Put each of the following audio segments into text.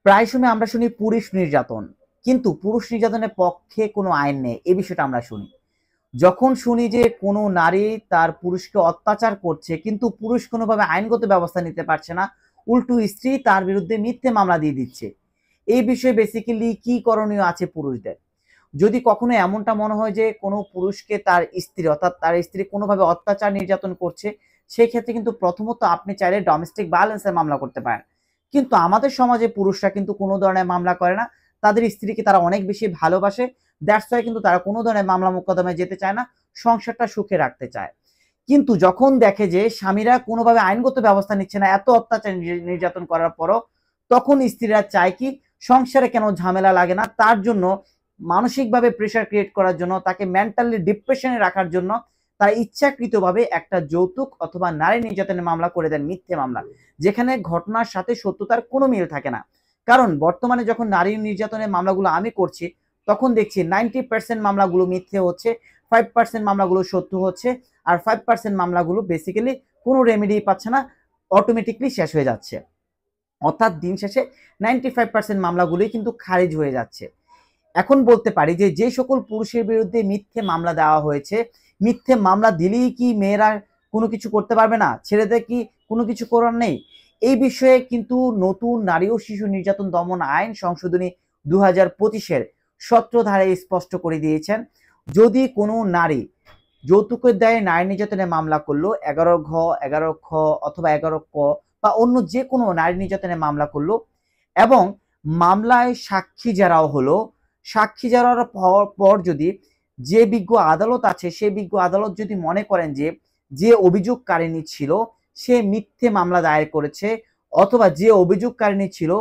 প্রায় সময় আমরা শুনি পুরুষ নির্যাতন, কিন্তু পুরুষ নির্যাতনের পক্ষে কোনো আইন নেই, এই বিষয়টা আমরা শুনি। যখন শুনি যে কোনো নারী তার পুরুষকে অত্যাচার করছে কিন্তু পুরুষ কোনোভাবে আইনগত ব্যবস্থা নিতে পারছে না, উল্টো স্ত্রী তার বিরুদ্ধে মিথ্যে মামলা দিয়ে দিচ্ছে, এই বিষয়ে বেসিক্যালি কি করণীয় আছে পুরুষদের? যদি কখনো এমনটা মনে হয় যে কোনো পুরুষকে তার স্ত্রী অর্থাৎ তার স্ত্রী কোনোভাবে অত্যাচার নির্যাতন করছে, সেই ক্ষেত্রে কিন্তু প্রথমত আপনি চাইলে ডোমেস্টিক ভায়োলেন্সের মামলা করতে পারেন। কিন্তু আমাদের সমাজে পুরুষরা কিন্তু কোনো ধরনের মামলা করে না, তাদের স্ত্রীকে তারা অনেক বেশি ভালোবাসে, দ্যাটস ওয়াই কিন্তু তারা কোনো ধরনের মামলা মোকদ্দমায় যেতে চায় না, সংসারটা সুখে রাখতে চায়। কিন্তু যখন দেখে যে স্বামীরা কোনোভাবে আইনগত ব্যবস্থা নিচ্ছে না এত অত্যাচার নির্যাতন করার পরও, তখন স্ত্রীরা চায় কি সংসারে কেন ঝামেলা লাগে না, তার জন্য মানসিকভাবে প্রেশার ক্রিয়েট করার জন্য, তাকে মেন্টালি ডিপ্রেশনে রাখার জন্য তারা ইচ্ছাকৃতভাবে একটা যৌতুক অথবা নারী নির্যাতনের মামলা করে দেন, মিথ্যে মামলা, যেখানে ঘটনার সাথে সত্যতার কোনো মিল থাকে না। কারণ বর্তমানে যখন নারী নির্যাতনের মামলাগুলো আমি করছি, তখন দেখছি 90% মামলাগুলো মিথ্যে হচ্ছে, 5% মামলাগুলো সত্য হচ্ছে, আর 5% মামলাগুলো বেসিক্যালি কোনো রেমেডি পাচ্ছে না, অটোমেটিকলি শেষ হয়ে যাচ্ছে। অর্থাৎ দিন শেষে 95% মামলাগুলোই কিন্তু খারিজ হয়ে যাচ্ছে। এখন বলতে পারি যে যে সকল পুরুষের বিরুদ্ধে মিথ্যে মামলা দেওয়া হয়েছে, মিথ্যে মামলা দিলেই কি মেয়েরা কোনো কিছু করতে পারবে না, ছেলেদের কি কোনো কিছু করার নেই? এই বিষয়ে কিন্তু নতুন নারী ও শিশু নির্যাতন দমন আইন সংশোধনী 2025-এর 17 ধারায় স্পষ্ট করে দিয়েছেন, যদি কোনো নারী যৌতুকের দায়ে নারী নির্যাতনের মামলা করলো, 11ঘ 11খ অথবা 11ক বা অন্য যে কোনো নারী নির্যাতনের মামলা করলো, এবং মামলায় সাক্ষী যারাও হলো, সাক্ষী যারার পর যদি যে বিজ্ঞ আদালত আছে সেই বিজ্ঞ আদালত যদি মনে করেন যে যে অভিযোগকারিণী ছিল সে মিথ্যে মামলা দায়ের করেছে, অথবা যে অভিযোগকারিণী ছিল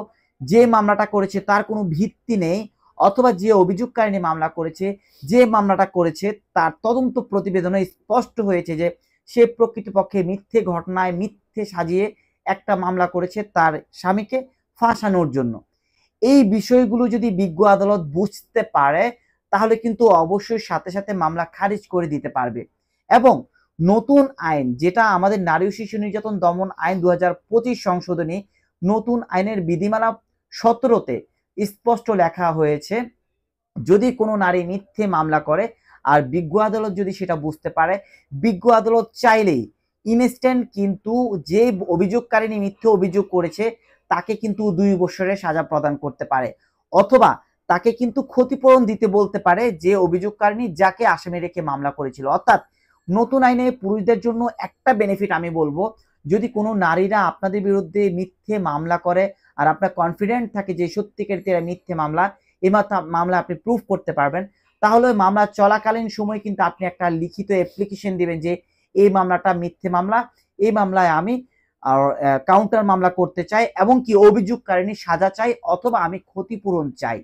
যে মামলাটা করেছে তার কোনো ভিত্তি নেই, অথবা যে অভিযোগকারিণী মামলা করেছে যে মামলাটা করেছে তার তদন্ত প্রতিবেদনে স্পষ্ট হয়েছে যে সে প্রকৃতপক্ষে মিথ্যে ঘটনায় মিথ্যে সাজিয়ে একটা মামলা করেছে তার স্বামীকে ফাঁসানোর জন্য, এই বিষয়গুলো যদি বিজ্ঞ আদালত বুঝতে পারে তাহলে কিন্তু অবশ্যই সাথে সাথে মামলা খারিজ করে দিতে পারবে। এবং নতুন আইন যেটা আমাদের নারী ও শিশু নির্যাতন দমন আইন 2025 সংশোধনী, নতুন আইনের বিধিমালা 17-তে স্পষ্ট লেখা হয়েছে, যদি কোনো নারী মিথ্যে মামলা করে আর বিজ্ঞ আদালত যদি সেটা বুঝতে পারে, বিজ্ঞ আদালত চাইলেই ইনস্ট্যান্ট কিন্তু যে অভিযোগকারিণী মিথ্যে অভিযোগ করেছে তাকে কিন্তু 2 বছরের সাজা প্রদান করতে পারে, অথবা তাকে কিন্তু ক্ষতিপূরণ দিতে বলতে পারে যে অভিযোগকারিণী যাকে আসামি রেখে মামলা করেছিল। অর্থাৎ নতুন আইনে পুরুষদের জন্য একটা বেনিফিট আমি বলবো, যদি কোনো নারীরা আপনাদের বিরুদ্ধে মিথ্যে মামলা করে আর আপনার কনফিডেন্ট থাকে যে সত্যিকারের মিথ্যে মামলা, এই মামলা আপনি প্রুফ করতে পারবেন, তাহলে মামলা চলাকালীন সময় কিন্তু আপনি একটা লিখিত অ্যাপ্লিকেশন দিবেন যে এই মামলাটা মিথ্যে মামলা, এই মামলায় আমি আর কাউন্টার মামলা করতে চাই এবং কি অভিযোগকারিণী সাজা চাই অথবা আমি ক্ষতিপূরণ চাই।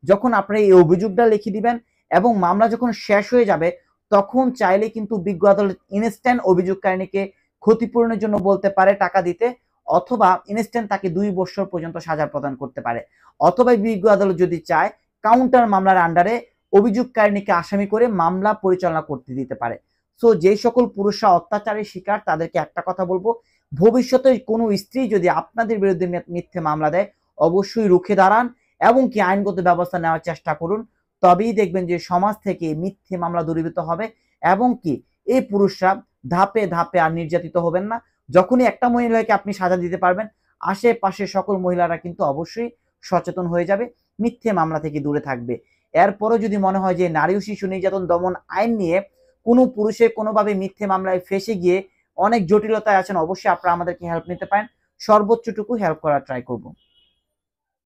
যখন আপনি এই অভিযোগটা লিখে দিবেন এবং মামলা যখন শেষ হয়ে যাবে, তখন চাইলে কিন্তু বিজ্ঞ আদালত ইনস্ট্যান্ট অভিযোগকারিণীকে ক্ষতিপূরণের জন্য বলতে পারে টাকা দিতে, অথবা ইনস্ট্যান্ট তাকে 2 বছর পর্যন্ত সাজা প্রদান করতে পারে, অথবা বিজ্ঞ আদালত যদি চায় কাউন্টার মামলার আন্ডারে অভিযোগকারিণীকে আসামি করে মামলা পরিচালনা করতে দিতে পারে। সো যে সকল পুরুষরা অত্যাচারের শিকার তাদেরকে একটা কথা বলবো, ভবিষ্যতে কোনো স্ত্রী যদি আপনাদের বিরুদ্ধে মিথ্যে মামলা দেয় অবশ্যই রুখে দাঁড়ান এবং কি আইনগত ব্যবস্থা নেওয়ার চেষ্টা করুন, তবেই দেখবেন যে সমাজ থেকে মিথ্যে মামলা দূরীভূত হবে এবং কি এই পুরুষরা ধাপে ধাপে আর নির্যাতিত হবেন না। যখনই একটা মহিলাকে আপনি সাজা দিতে পারবেন, আশেপাশে সকল মহিলারা কিন্তু অবশ্যই সচেতন হয়ে যাবে, মিথ্যে মামলা থেকে দূরে থাকবে। এরপরও যদি মনে হয় যে নারী ও শিশু নির্যাতন দমন আইন নিয়ে কোনো পুরুষের কোনোভাবে মিথ্যে মামলায় ফেসে গিয়ে অনেক জটিলতায় আছেন, অবশ্যই আপনারা আমাদেরকে হেল্প নিতে পারেন, সর্বোচ্চটুকু হেল্প করার ট্রাই করব।